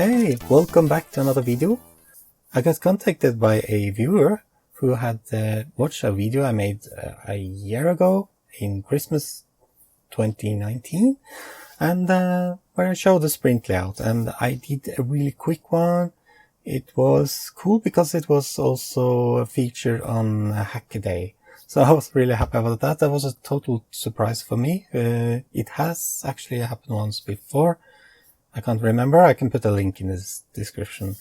Hey, welcome back to another video. I got contacted by a viewer who had watched a video I made a year ago in Christmas 2019, and where I showed the sprint layout, and I did a really quick one. It was cool because it was also featured on Hackaday. So I was really happy about that. That was a total surprise for me. It has actually happened once before. I can't remember. I can put a link in the description.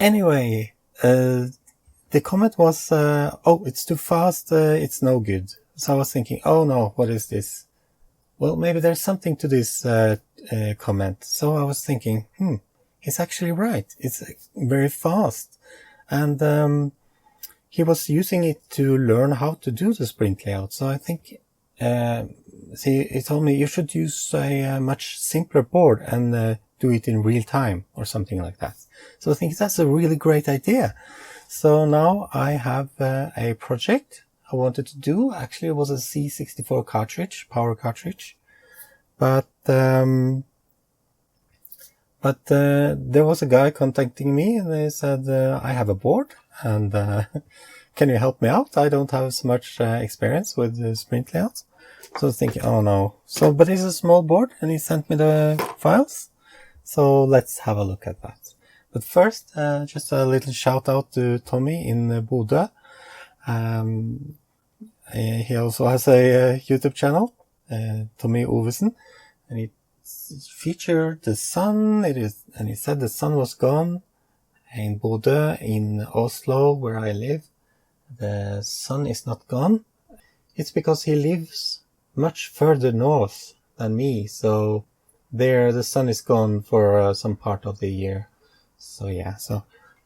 Anyway, the comment was, oh, it's too fast. It's no good. So I was thinking, oh no, what is this? Well, maybe there's something to this comment. So I was thinking, he's actually right. It's very fast. And he was using it to learn how to do the sprint layout. So I think, he told me you should use a much simpler board and do it in real time or something like that. So I think that's a really great idea. So now I have a project I wanted to do. Actually, it was a C64 cartridge, power cartridge. But there was a guy contacting me and they said, I have a board and can you help me out? I don't have so much experience with sprint layouts. So I was thinking, oh no. So, but it's a small board and he sent me the files. So let's have a look at that. But first, just a little shout out to Tommy in Bodø. He also has a YouTube channel, Tommy Ovesen, and he featured the sun. And he said the sun was gone in Bodø, in Oslo, where I live. The sun is not gone. It's because he lives much further north than me, so there the sun is gone for some part of the year. So yeah,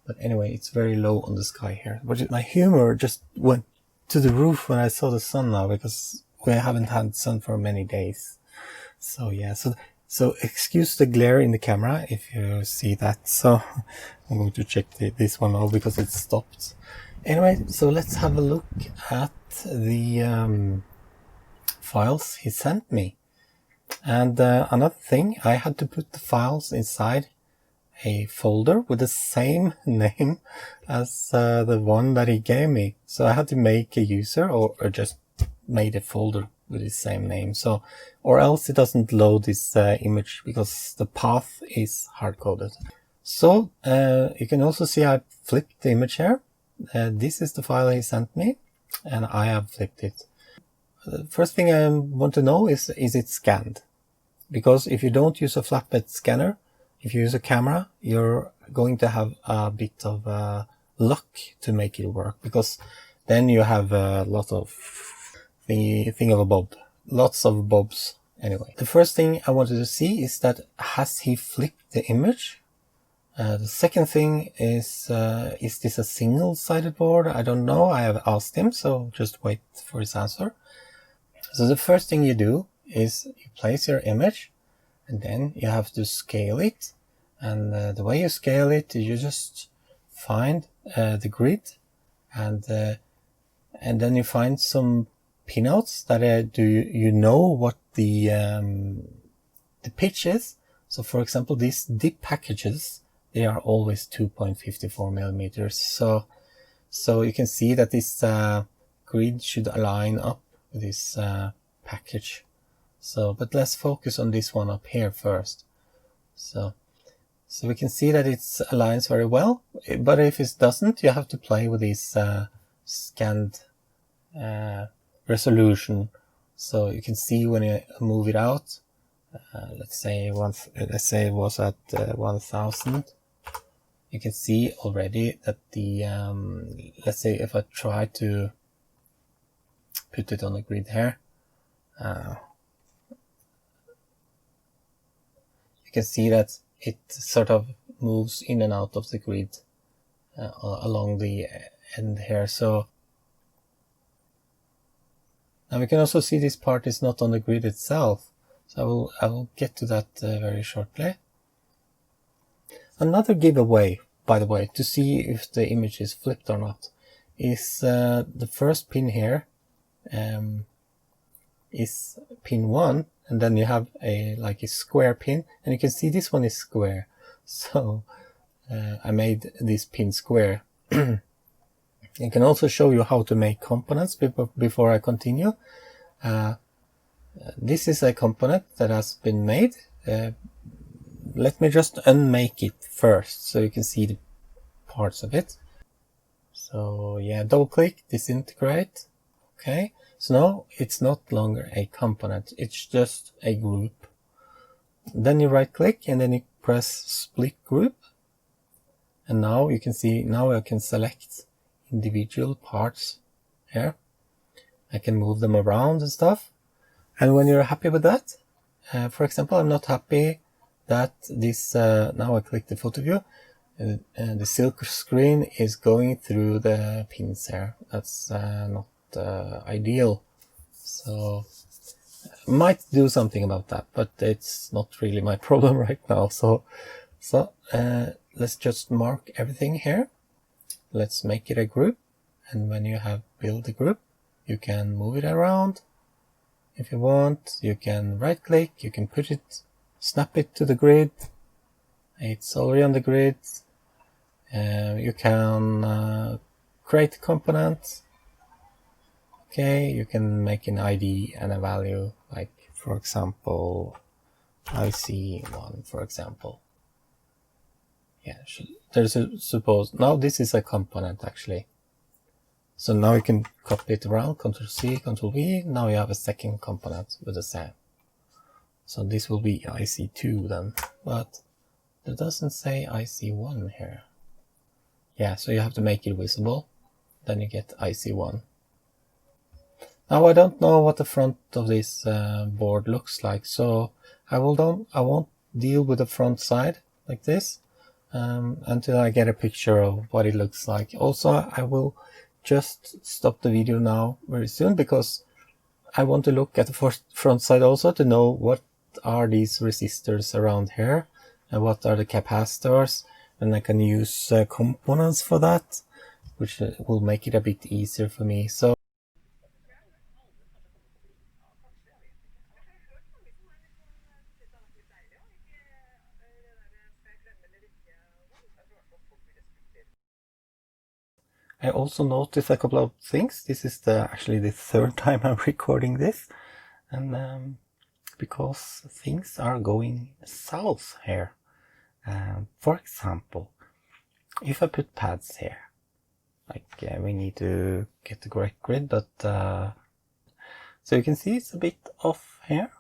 but anyway, it's very low on the sky here. But my humor just went to the roof when I saw the sun now, because we haven't had sun for many days. So yeah, so excuse the glare in the camera if you see that. So I'm going to check this one out because it stopped. Anyway, so let's have a look at the files he sent me. And another thing, I had to put the files inside a folder with the same name as the one that he gave me. So I had to make a user or just made a folder with the same name. So, or else it doesn't load this image because the path is hard-coded. So you can also see I flipped the image here. This is the file he sent me and I have flipped it. The first thing I want to know is it scanned? Because if you don't use a flatbed scanner, if you use a camera, you're going to have a bit of luck to make it work, because then you have a lot of lots of bobs. Anyway, the first thing I wanted to see is that has he flipped the image? The second thing is this a single-sided board? I don't know. I have asked him, so just wait for his answer. So the first thing you do is you place your image and then you have to scale it. And the way you scale it, you just find the grid and then you find some pinouts that you know what the pitch is. So for example, these dip packages, they are always 2.54 millimeters. So you can see that this grid should align up with this package. So, but let's focus on this one up here first. So we can see that it aligns very well, but if it doesn't, you have to play with this scanned resolution. So you can see when you move it out, let's say it was at 1000. You can see already that the let's say if I try to put it on the grid here, you can see that it sort of moves in and out of the grid along the end here. So now we can also see this part is not on the grid itself. So I will get to that very shortly. Another giveaway, by the way, to see if the image is flipped or not, is the first pin here is pin 1, and then you have a square pin, and you can see this one is square. So I made this pin square. I can also show you how to make components before I continue. This is a component that has been made. Let me just unmake it first so you can see the parts of it. So yeah, double click, disintegrate. Okay, so now it's not longer a component, it's just a group. Then you right click and then you press split group. And now you can see, now I can select individual parts here. I can move them around and stuff. And when you're happy with that, for example, I'm not happy that this, now I click the photo view, and the silk screen is going through the pins here. That's not ideal. So I might do something about that, but it's not really my problem right now. So let's just mark everything here. Let's make it a group. And when you have built a group, you can move it around. If you want, you can right click, you can put it, snap it to the grid. It's already on the grid. You can create a component. Okay, you can make an ID and a value, like for example, IC1, for example. Yeah, there's a suppose, now this is a component actually. So now you can copy it around, Ctrl C, Ctrl V, now you have a second component with the same. So this will be IC2 then, but it doesn't say IC1 here. Yeah, so you have to make it visible, then you get IC1. Now I don't know what the front of this board looks like, so I won't deal with the front side like this until I get a picture of what it looks like. Also, I will just stop the video now very soon because I want to look at the front side also to know what are these resistors around here and what are the capacitors, and I can use components for that, which will make it a bit easier for me. So I also noticed a couple of things. This is actually the third time I'm recording this, and because things are going south here. For example, if I put pads here, like we need to get the correct grid, but so you can see it's a bit off here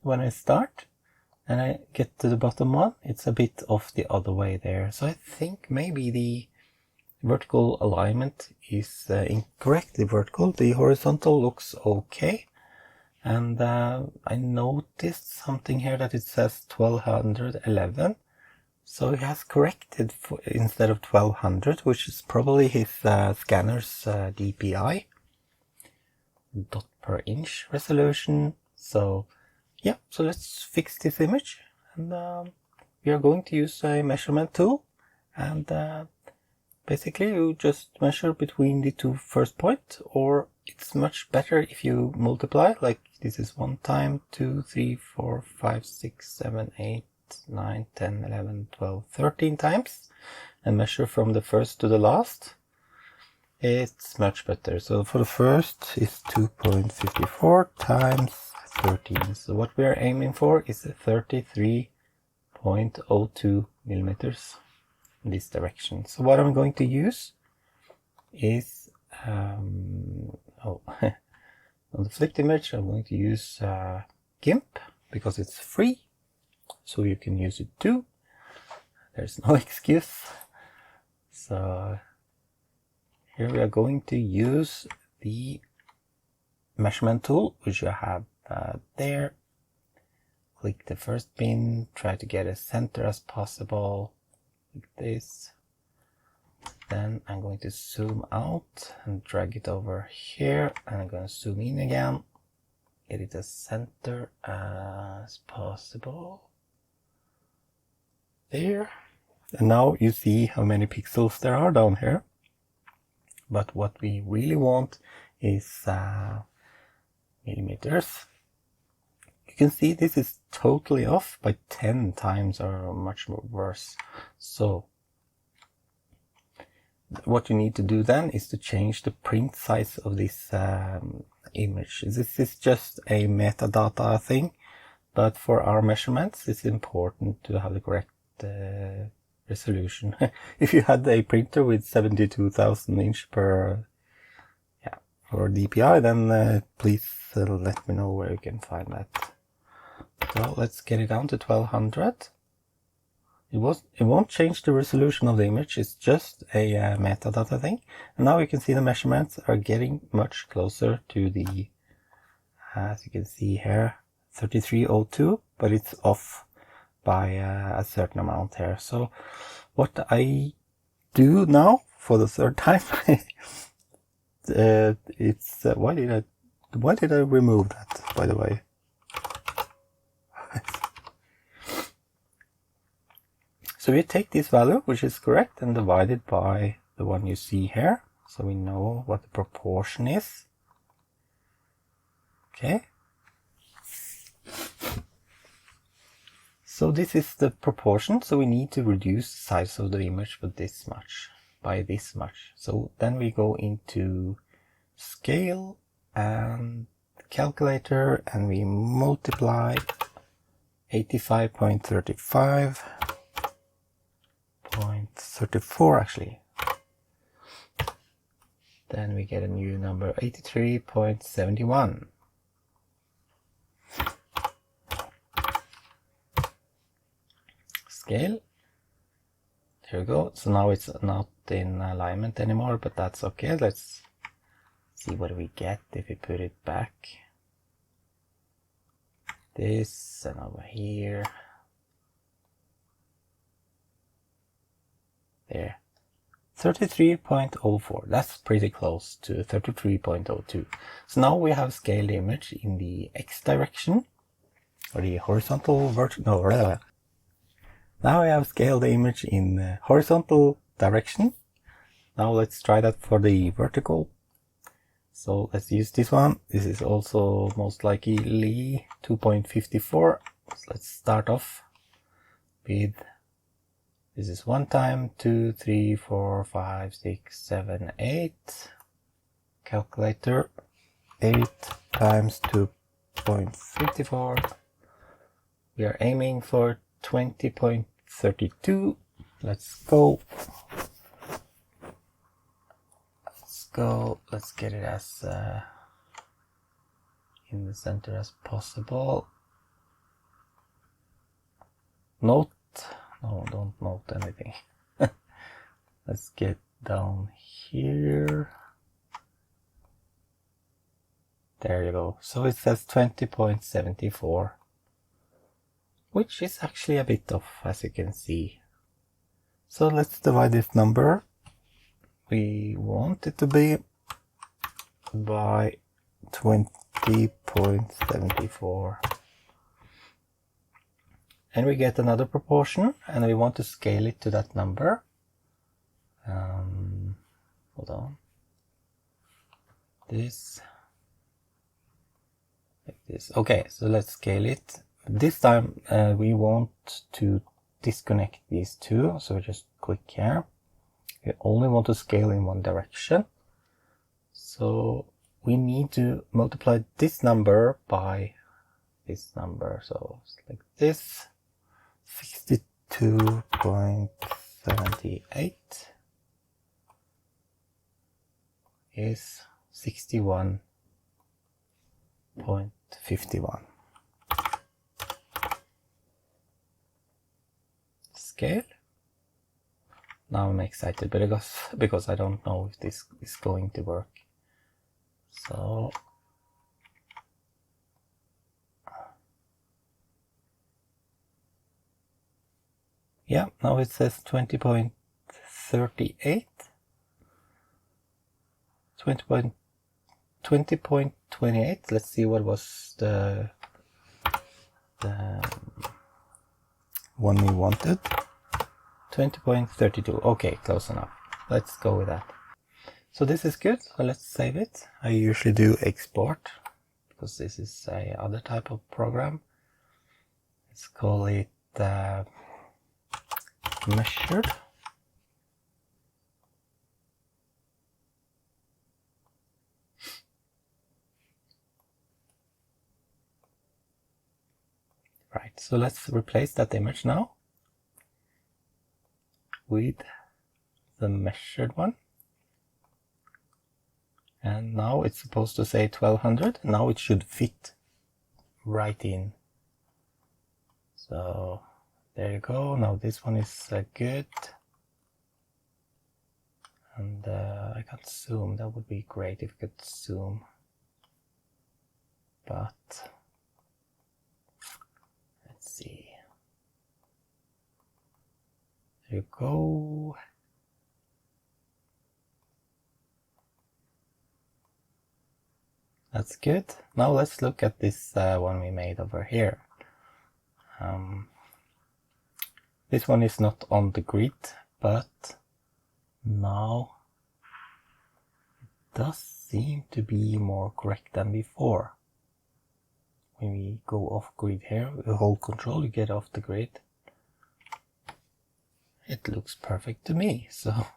when I start, and I get to the bottom one, it's a bit off the other way there. So I think maybe the vertical alignment is incorrectly vertical. The horizontal looks okay, and I noticed something here that it says 1211, so he has corrected instead of 1200, which is probably his scanner's DPI, dot per inch resolution. So yeah, so let's fix this image, and we are going to use a measurement tool, and basically you just measure between the two first points, or it's much better if you multiply, like this is 1 time, 2, 3, 4, 5, 6, 7, 8, 9, 10, 11, 12, 13 times, and measure from the first to the last. It's much better. So for the first is 2.54 times 13. So what we are aiming for is 33.02 millimeters. In this direction. So what I'm going to use is on the flipped image I'm going to use GIMP because it's free, so you can use it too. There's no excuse. So here we are going to use the measurement tool, which you have there. Click the first pin, try to get as center as possible, like this. Then I'm going to zoom out and drag it over here, and I'm going to zoom in again, get it as center as possible. There. And now you see how many pixels there are down here. But what we really want is millimeters. You can see this is totally off by 10 times or much worse. So what you need to do then is to change the print size of this image. This is just a metadata thing, but for our measurements it's important to have the correct resolution. If you had a printer with 72,000 inch per or DPI, then please let me know where you can find that. So let's get it down to 1200. It won't change the resolution of the image, it's just a metadata thing. And now you can see the measurements are getting much closer to the, as you can see here, 3302, but it's off by a certain amount here. So what I do now for the third time, it's why did I remove that, by the way? So we take this value, which is correct, and divide it by the one you see here, so we know what the proportion is. Okay. So this is the proportion, so we need to reduce the size of the image by this much. So then we go into scale and calculator, and we multiply 85.35.34 actually. Then we get a new number, 83.71. Scale. There we go. So now it's not in alignment anymore, but that's okay. Let's see what we get if we put it back. This and over here. There. 33.04. That's pretty close to 33.02. So now we have scaled the image in the X direction, or the horizontal vertical. No, now I have scaled the image in the horizontal direction. Now let's try that for the vertical. So let's use this one. This is also most likely 2.54. So let's start off with, this is 1 time, 2, 3, 4, 5, 6, 7, 8. Calculator, 8 times 2.54. We are aiming for 20.32. Let's go. Let's get it as in the center as possible. Note, no, don't note anything. Let's get down here. There you go. So it says 20.74, which is actually a bit off, as you can see. So let's divide this number we want it to be by 20.74. And we get another proportion, and we want to scale it to that number. Hold on. This, like this. Okay, so let's scale it. This time we want to disconnect these two, so just click here. We only want to scale in one direction. So we need to multiply this number by this number. So it's like this, 62.78 is 61.51. Scale. Now I'm excited because I don't know if this is going to work. So yeah, now it says 20.38, 20.28. Let's see what was the one we wanted. 20.32. Okay, close enough. Let's go with that. So this is good. So let's save it. I usually do export because this is a other type of program. let's call it measured. Right, so let's replace that image now with the measured one. And now it's supposed to say 1200. Now it should fit right in. So there you go. Now this one is good. And I can zoom. That would be great if I could zoom. But let's see. There you go. That's good. Now let's look at this one we made over here. This one is not on the grid, but now it does seem to be more correct than before. When we go off grid here, we hold control, you get off the grid. It looks perfect to me, so.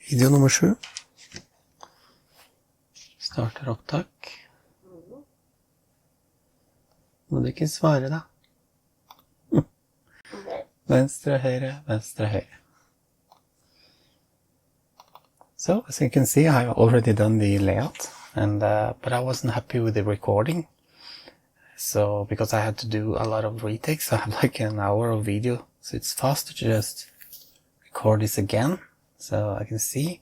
Video nummer 7. Starter opptak. Må du ikke svare da. Venstre, høyre, venstre, høyre. So, as you can see, I've already done the layout, and but I wasn't happy with the recording. So, because I had to do a lot of retakes, I have like an hour of video, so it's faster to just record this again. So I can see,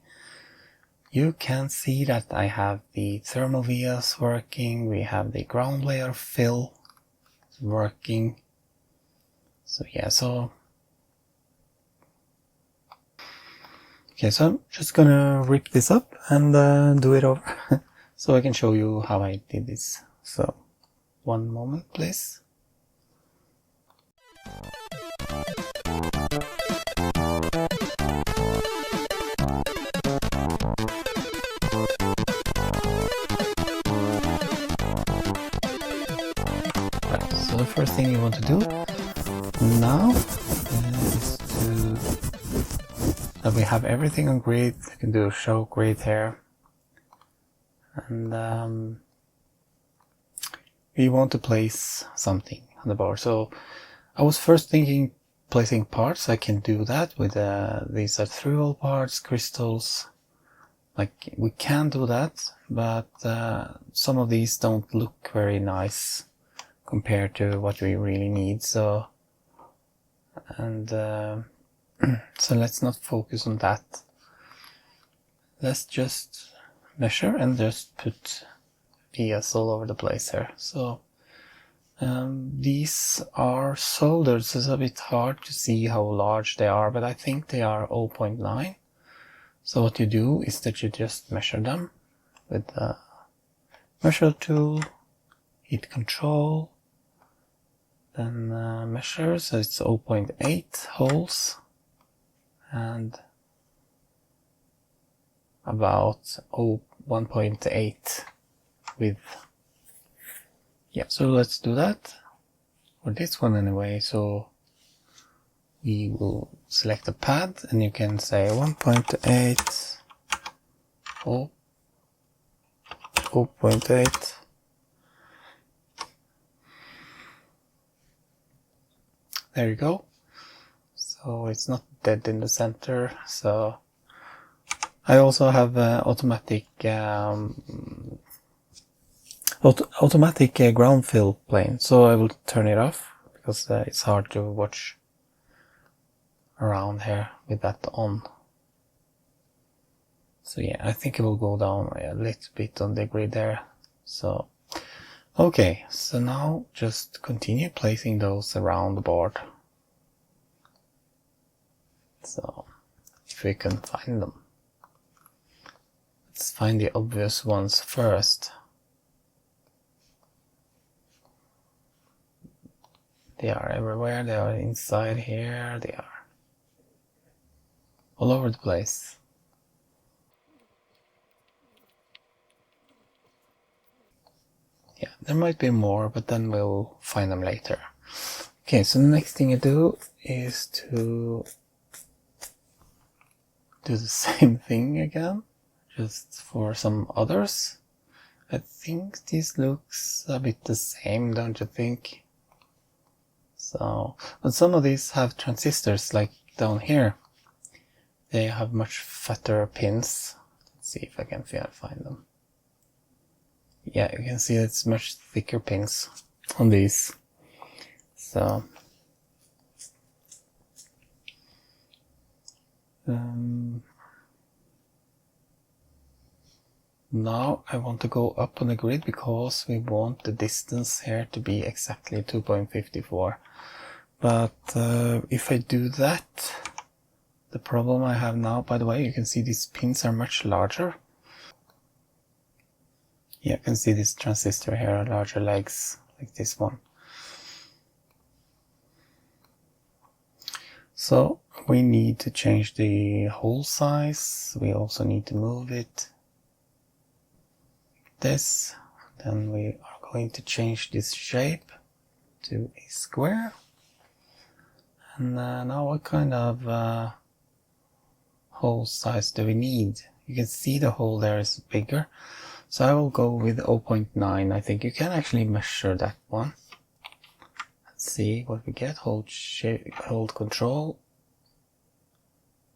you can see that I have the thermal vias working, we have the ground layer fill working. So yeah, so okay, so I'm just gonna rip this up and do it over so I can show you how I did this. So one moment please. So the first thing you want to do now is that we have everything on grid. You can do a show grid here, and we want to place something on the board. So I was first thinking placing parts. I can do that with these are through-hole parts, crystals. Like we can do that, but some of these don't look very nice compared to what we really need. So and so let's not focus on that. Let's just measure and just put vias all over the place here. So these are soldered, so it's a bit hard to see how large they are, but I think they are 0.9. So what you do is that you just measure them with the measure tool, hit control, then measure, so it's 0.8 holes and about 1.8 width. Yeah, so let's do that for this one anyway. So we will select the pad and you can say 1.8 0.8. There you go. So it's not dead in the center. So I also have automatic ground fill plane. So I will turn it off because it's hard to watch around here with that on. So yeah, I think it will go down a little bit on the grid there. So okay, so now just continue placing those around the board. So if we can find them, let's find the obvious ones first. They are everywhere. They are inside here. They are all over the place. Yeah, there might be more, but then we'll find them later. Okay, so the next thing I do is to do the same thing again, just for some others. I think this looks a bit the same, don't you think? So, but some of these have transistors, like down here. They have much fatter pins. Let's see if I can find them. Yeah, you can see it's much thicker pins on these. So, now I want to go up on the grid because we want the distance here to be exactly 2.54. But if I do that, the problem I have now, by the way, you can see these pins are much larger. Yeah, you can see this transistor here are larger legs, like this one. So we need to change the hole size. We also need to move it like this. Then we are going to change this shape to a square. And now what kind of hole size do we need? You can see the hole there is bigger. So I will go with 0.9. I think you can actually measure that one. Let's see what we get. Hold control.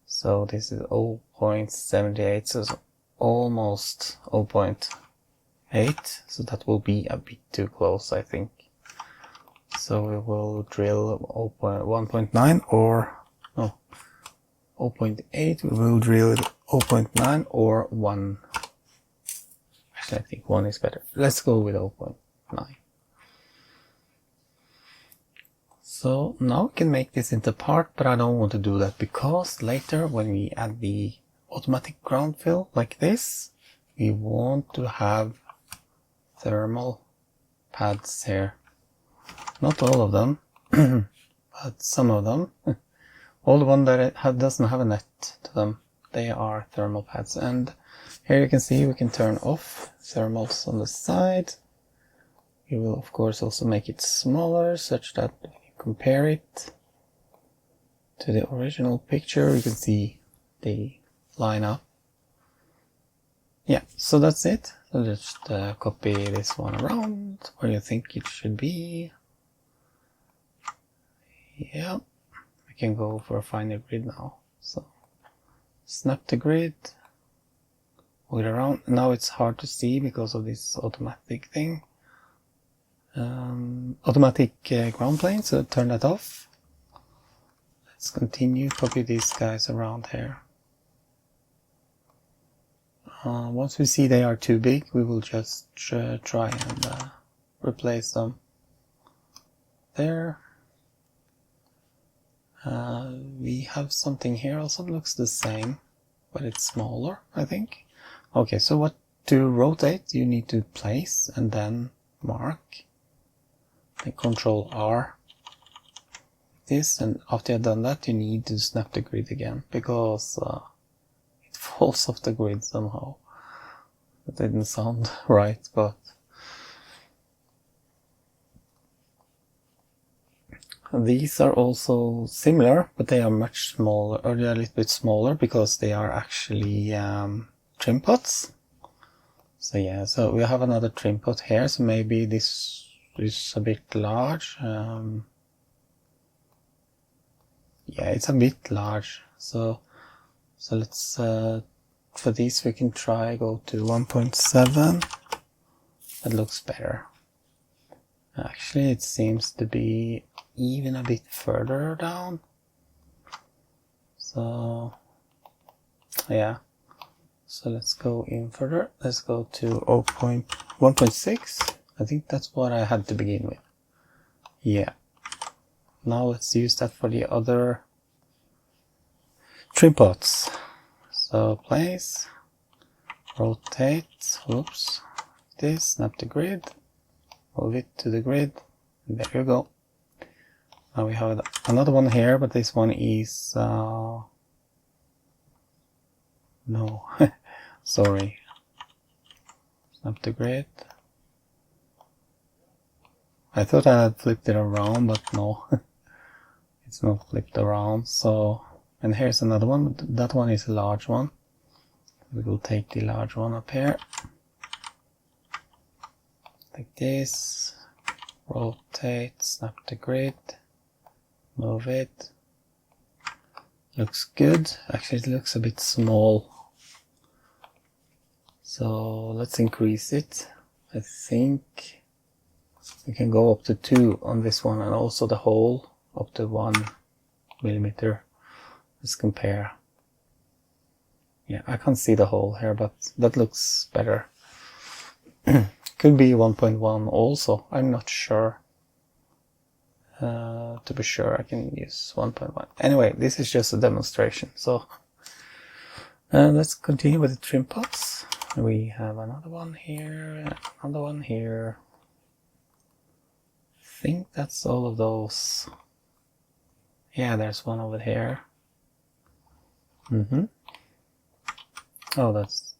So this is 0.78, so it's almost 0.8. So that will be a bit too close, I think. So we will drill 1.9 or no, 0.8. We will drill 0.9 or 1. Actually, I think 1 is better. Let's go with 0.9. So now we can make this into part, but I don't want to do that because later when we add the automatic ground fill like this, we want to have thermal pads here. Not all of them, but some of them. All the one that doesn't have a net to them, they are thermal pads. And here you can see we can turn off thermals on the side. We will of course also make it smaller such that when you compare it to the original picture, you can see they line up. Yeah, so that's it. So just copy this one around where you think it should be. Yeah, I can go for a finer grid now. So snap the grid, move it around. Now it's hard to see because of this automatic thing. Automatic ground plane, so turn that off. Let's continue, copy these guys around here. Once we see they are too big, we will just try and replace them there. We have something here also looks the same, but it's smaller, I think. Okay, so what to rotate, you need to place and then mark. And Control R. This, and after you've done that, you need to snap the grid again because it falls off the grid somehow. It didn't sound right, but these are also similar, but they are much smaller, or they're a little bit smaller because they are actually trim pots. So yeah, so we have another trim pot here, so maybe this is a bit large. Yeah, it's a bit large. So let's for these we can try go to 1.7. That looks better. Actually, it seems to be even a bit further down. So yeah, so let's go in further. Let's go to 1.6. I think that's what I had to begin with. Yeah. Now let's use that for the other trim pots. So place, rotate, oops, this, snap the grid, move it to the grid, and there you go. Now we have another one here, but this one is no, sorry, snap to grid. I thought I had flipped it around, but no, it's not flipped around. So, and here's another one. That one is a large one. We will take the large one up here, like this. Rotate, snap to grid, move it. Looks good. Actually, it looks a bit small. So let's increase it. I think we can go up to 2 on this one, and also the hole up to 1 millimeter. Let's compare. Yeah, I can't see the hole here, but that looks better. Could be 1.1 also, I'm not sure. To be sure, I can use 1.1. Anyway, this is just a demonstration. So let's continue with the trim pots. We have another one here, another one here. I think that's all of those. Yeah, there's one over here. Oh, that's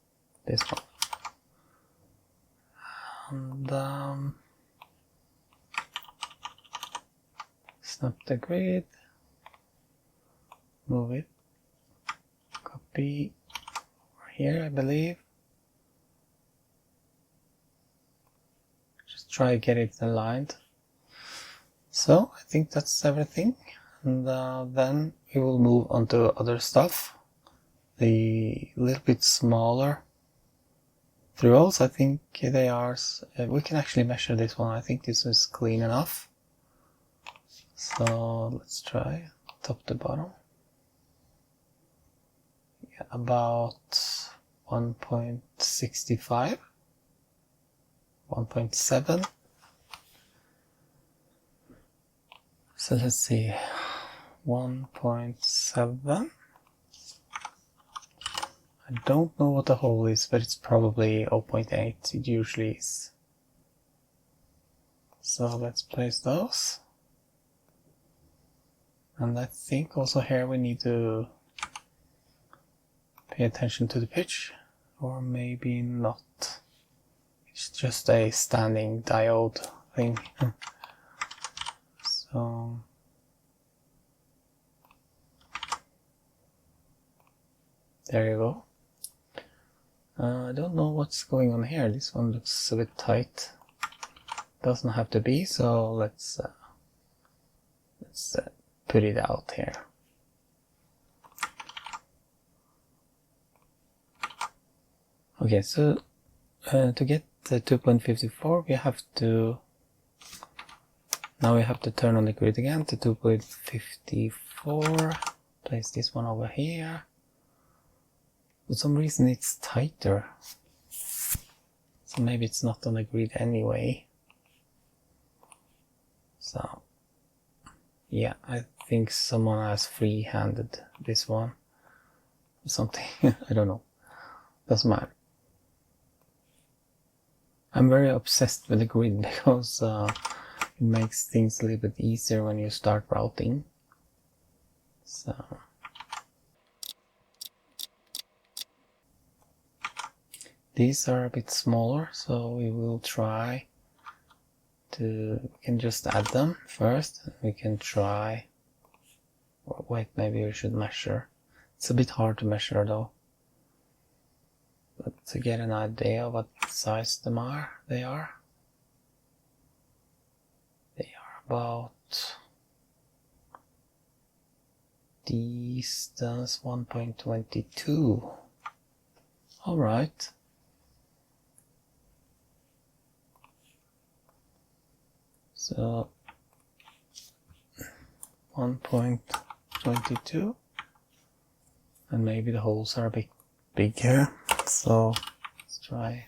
this one. And snap the grid, move it, copy over here, I believe. Just try to get it aligned. So I think that's everything, and then we will move on to other stuff. The little bit smaller through holes, I think they are, we can actually measure this one. I think this is clean enough. So let's try top to bottom. Yeah, about 1.65, 1.7. So let's see, 1.7. I don't know what the hole is, but it's probably 0.8, it usually is. So let's place those. And I think also here we need to pay attention to the pitch, or maybe not. It's just a standing diode thing. So there you go. I don't know what's going on here. This one looks a bit tight. Doesn't have to be, so let's put it out here. Okay, so to get the 2.54, we have to turn on the grid again to 2.54. Place this one over here. For some reason it's tighter, so maybe it's not on the grid anyway. So yeah, I think someone has free-handed this one or something. I don't know, doesn't matter. I'm very obsessed with the grid because it makes things a little bit easier when you start routing. So these are a bit smaller, so we will try to, we can just add them first. We can try, or wait, maybe we should measure. It's a bit hard to measure though. But to get an idea of what size they are about distance 1.22. Alright. So 1.22, and maybe the holes are a bit bigger, so let's try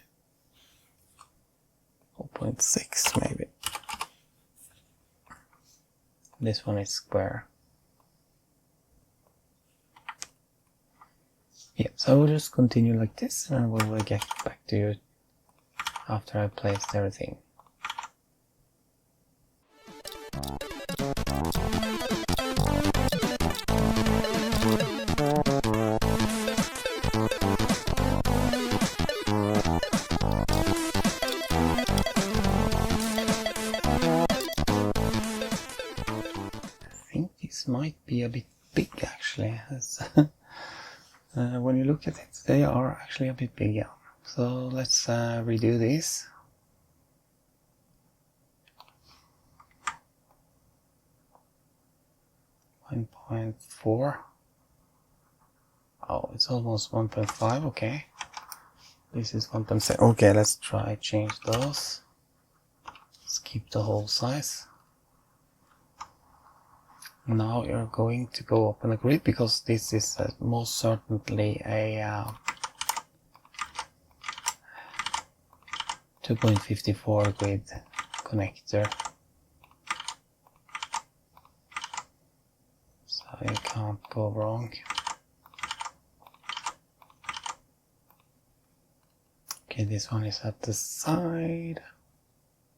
0.6 maybe. This one is square. Yeah, so we'll just continue like this, and we'll get back to you after I placed everything. might be a bit big actually. When you look at it, they are actually a bit big, yeah. So let's redo this. .4. Oh, it's almost 1.5. Okay, this is 1.7. Okay, let's try change those. Let's keep the whole size. Now you're going to go open a grid, because this is most certainly a 2.54 grid connector. So you can't go wrong. Okay, this one is at the side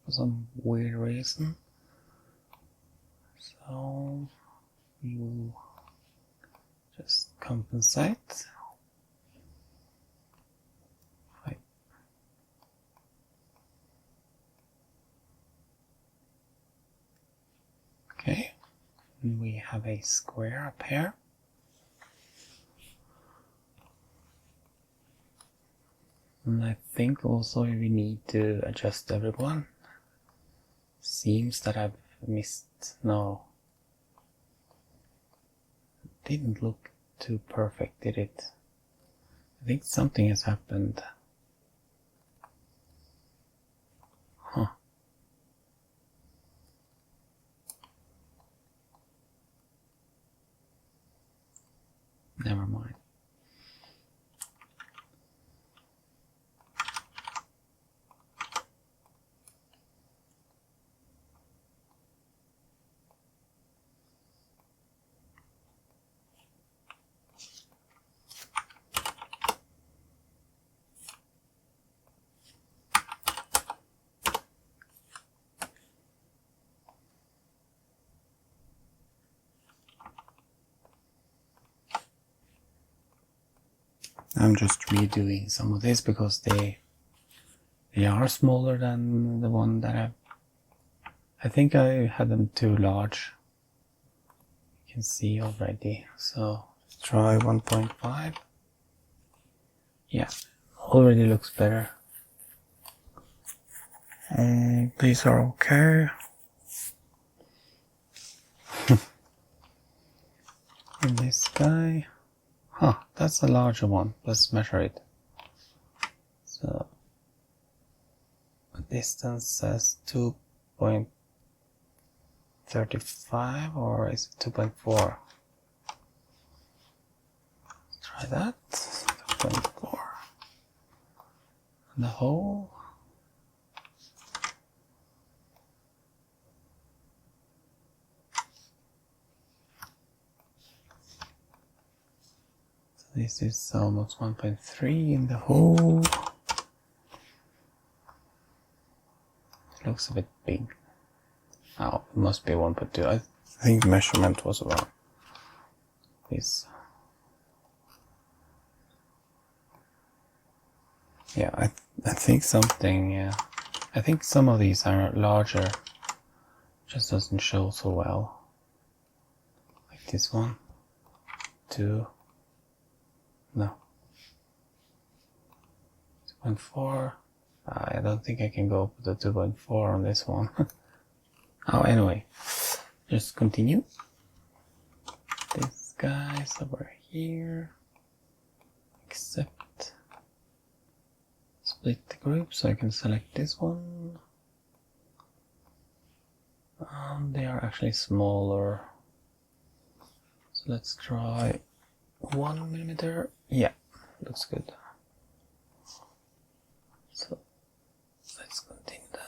for some weird reason. So we will just compensate. Right. Okay, and we have a square up here. And I think also we need to adjust everyone. Seems that I've missed. No. Didn't look too perfect, did it? I think something has happened. Huh. Never mind. I'm just redoing some of this because they are smaller than the one that I think I had them too large. You can see already. So let's try 1.5. Yeah, already looks better. These are okay. And this guy. Huh, that's a larger one. Let's measure it. So, the distance says 2.35, or is it 2.4? Try that. 2.4. And the hole. This is almost 1.3 in the hole. Looks a bit big. Oh, it must be 1.2. I think measurement was wrong. This. Yeah, I think something. Yeah, I think some of these are larger. Just doesn't show so well. Like this one. 2. No. 2.4. I don't think I can go up to 2.4 on this one. Oh, anyway. Just continue. This guy's over here. Except split the group so I can select this one. They are actually smaller. So let's try 1 millimeter. Yeah, looks good. So let's continue then.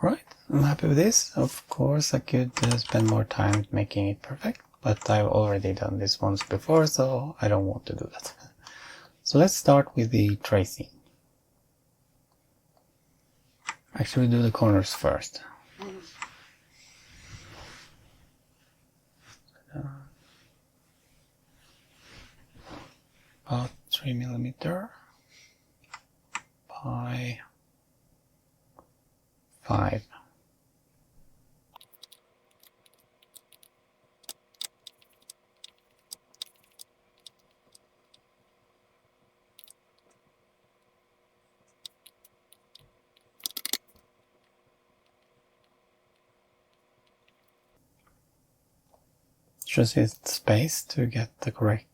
Right, I'm happy with this. Of course, I could spend more time making it perfect, but I've already done this once before, so I don't want to do that. So let's start with the tracing. Actually, do the corners first. About 3mm by 5. Just use space to get the correct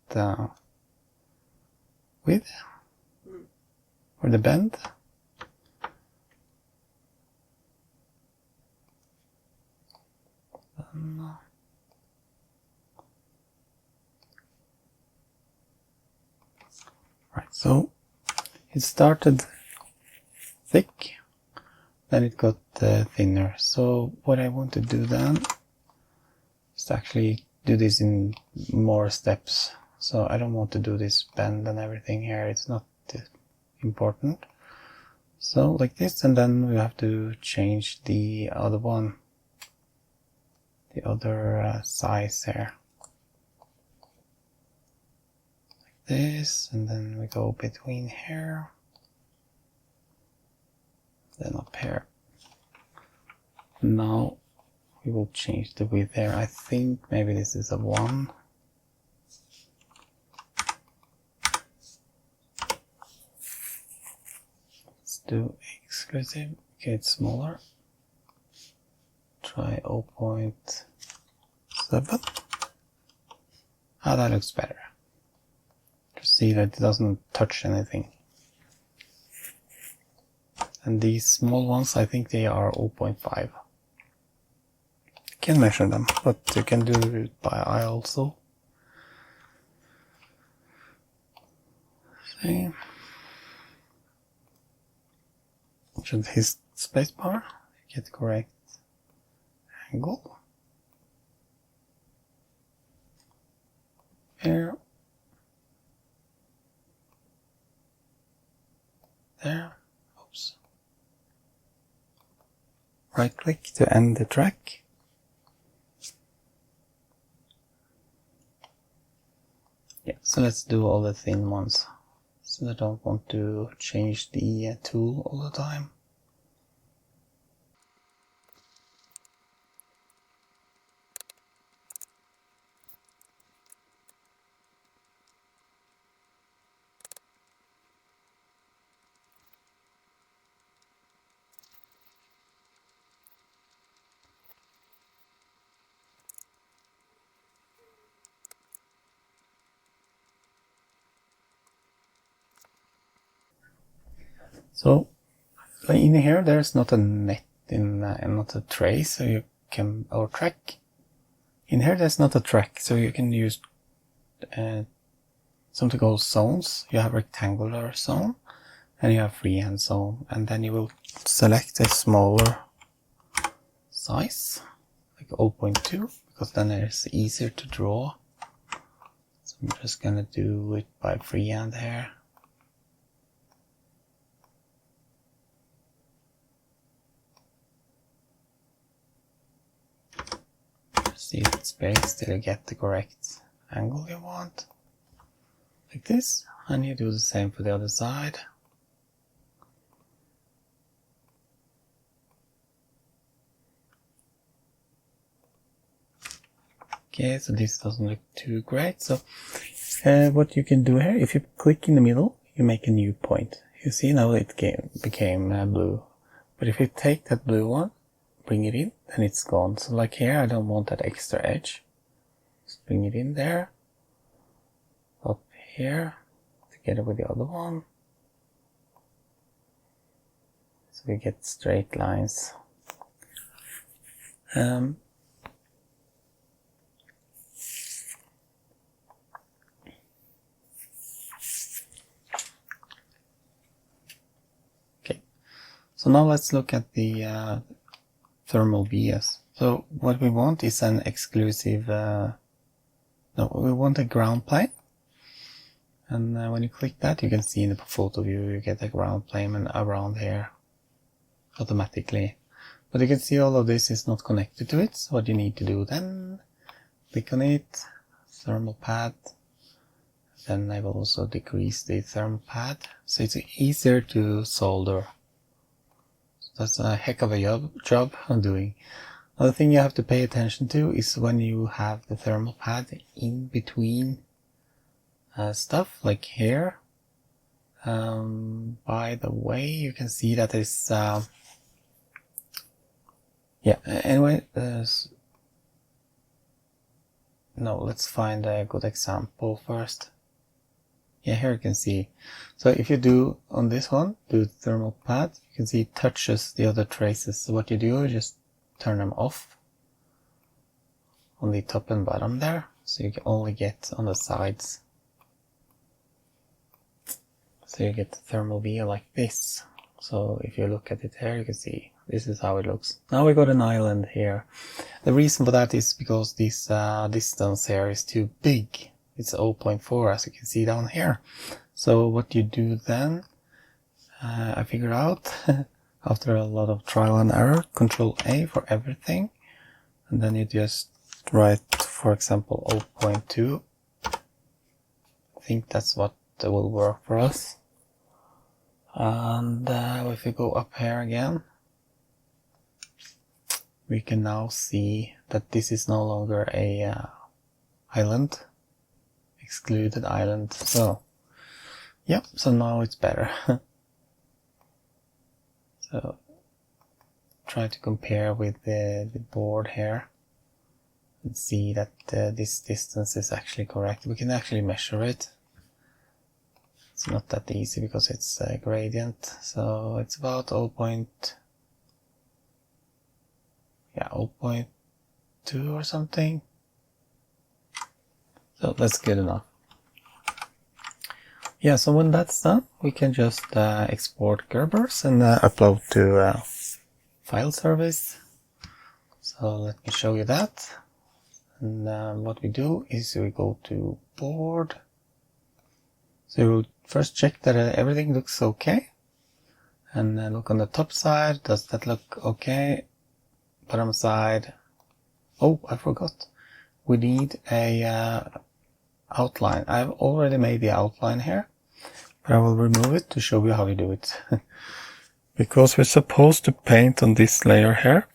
width or the bend. Right, so it started thick, then it got thinner. So what I want to do then is to actually do this in more steps. So I don't want to do this bend and everything here, it's not important. So like this, and then we have to change the other one, the other size here. Like this, and then we go between here, then up here. Now we will change the width there. I think maybe this is a 1. Let's do exclusive. Okay, it's smaller. Try 0.7. Ah, that looks better. Just see that it doesn't touch anything. And these small ones, I think they are 0.5. You can measure them, but you can do it by eye also. See. Should hit spacebar, get the correct angle. Here. There. Oops. Right click to end the track. Yeah, so let's do all the thin ones. So I don't want to change the tool all the time. So in here there's not a net and not a trace, so you can, or track. In here there's not a track, so you can use something called zones. You have rectangular zone and you have freehand zone, and then you will select a smaller size, like 0.2, because then it's easier to draw. So I'm just gonna do it by freehand here. See if it's space till you get the correct angle you want. Like this, and you do the same for the other side. Okay, so this doesn't look too great. So what you can do here, if you click in the middle, you make a new point. You see now it became blue. But if you take that blue one, bring it in, then it's gone. So like here, I don't want that extra edge. Just bring it in there. Up here, together with the other one. So we get straight lines. Okay, so now let's look at the thermal vias. So what we want is an exclusive, no, we want a ground plane. And when you click that, you can see in the photo view, you get a ground plane around here automatically. But you can see all of this is not connected to it. So what you need to do then, click on it, thermal pad. Then I will also decrease the thermal pad. So it's easier to solder. So that's a heck of a job I'm doing. Another thing you have to pay attention to is when you have the thermal pad in between stuff, like here. By the way, you can see that it's yeah, anyway, no, let's find a good example first. Yeah, here you can see. So if you do on this one, do thermal pad, you can see it touches the other traces. So what you do is just turn them off on the top and bottom there. So you can only get on the sides. So you get the thermal via like this. So if you look at it here, you can see this is how it looks. Now we got an island here. The reason for that is because this distance here is too big. It's 0.4 as you can see down here. So what you do then, I figured out after a lot of trial and error, Control A for everything. And then you just write, for example, 0.2. I think that's what will work for us. And if we go up here again, we can now see that this is no longer a island, excluded island. So, yep, so now it's better. So, try to compare with the board here and see that this distance is actually correct. We can actually measure it. It's not that easy because it's a gradient, so it's about 0.2 or something. So that's good enough. Yeah, so when that's done, we can just export Gerbers and upload to file service. So let me show you that. And what we do is we go to board. So we'll first check that everything looks okay. And look on the top side. Does that look okay? Bottom side. Oh, I forgot. We need a outline. I've already made the outline here, but I will remove it to show you how we do it. Because we're supposed to paint on this layer here,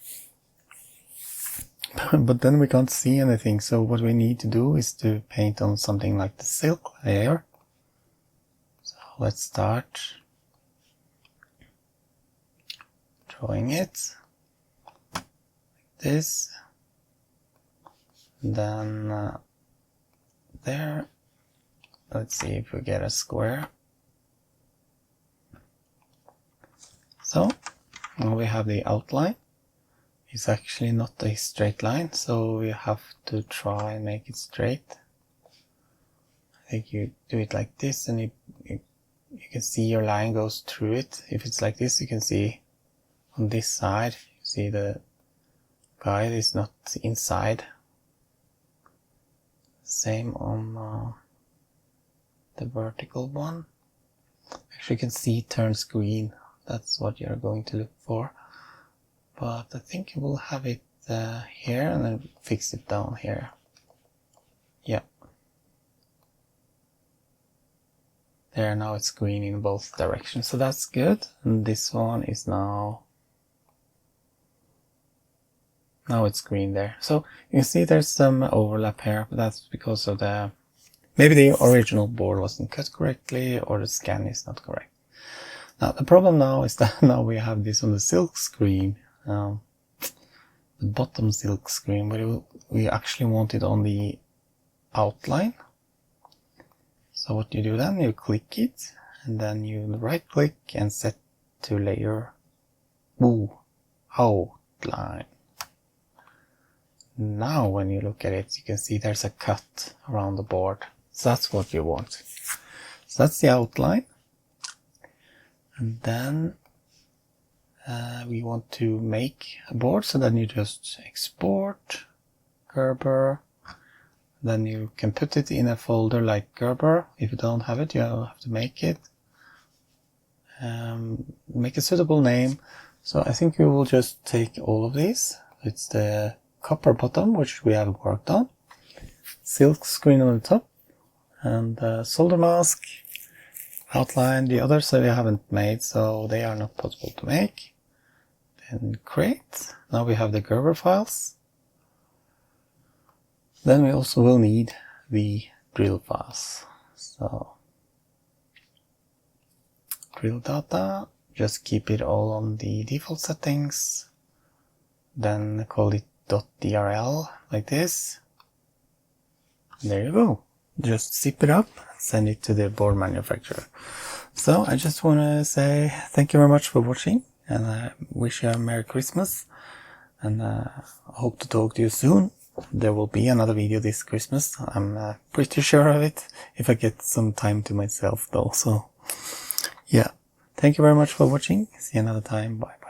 but then we can't see anything. So what we need to do is to paint on something like the silk layer. So let's start drawing it like this. Then there, let's see if we get a square. So now we have the outline. It's actually not a straight line, so we have to try and make it straight. I think you do it like this, and you can see your line goes through it. If it's like this, you can see on this side, you see the guide is not inside. Same on the vertical one. Actually, you can see it turns green. That's what you're going to look for. But I think we'll have it here and then fix it down here. Yeah. There, now it's green in both directions, so that's good. And this one is now it's green there. So you can see there's some overlap here, but that's because of maybe the original board wasn't cut correctly or the scan is not correct. Now the problem now is that now we have this on the silk screen, the bottom silk screen, but we actually want it on the outline. So what you do then, you click it and then you right click and set to layer outline. Now when you look at it, you can see there's a cut around the board. So that's what you want. So that's the outline. And then we want to make a board, so then you just export Gerber. Then you can put it in a folder like Gerber. If you don't have it, you'll have to make it. Make a suitable name. So I think we will just take all of these. It's the copper bottom, which we have worked on. Silk screen on the top. And solder mask. Outline. The others we haven't made, so they are not possible to make. Then create. Now we have the Gerber files. Then we also will need the drill files. So drill data, just keep it all on the default settings. Then call it .drl like this. There you go. Just zip it up, send it to the board manufacturer. So I just want to say thank you very much for watching, and I wish you a Merry Christmas, and I hope to talk to you soon. There will be another video this Christmas. I'm pretty sure of it, if I get some time to myself though. So yeah, thank you very much for watching. See you another time. Bye bye.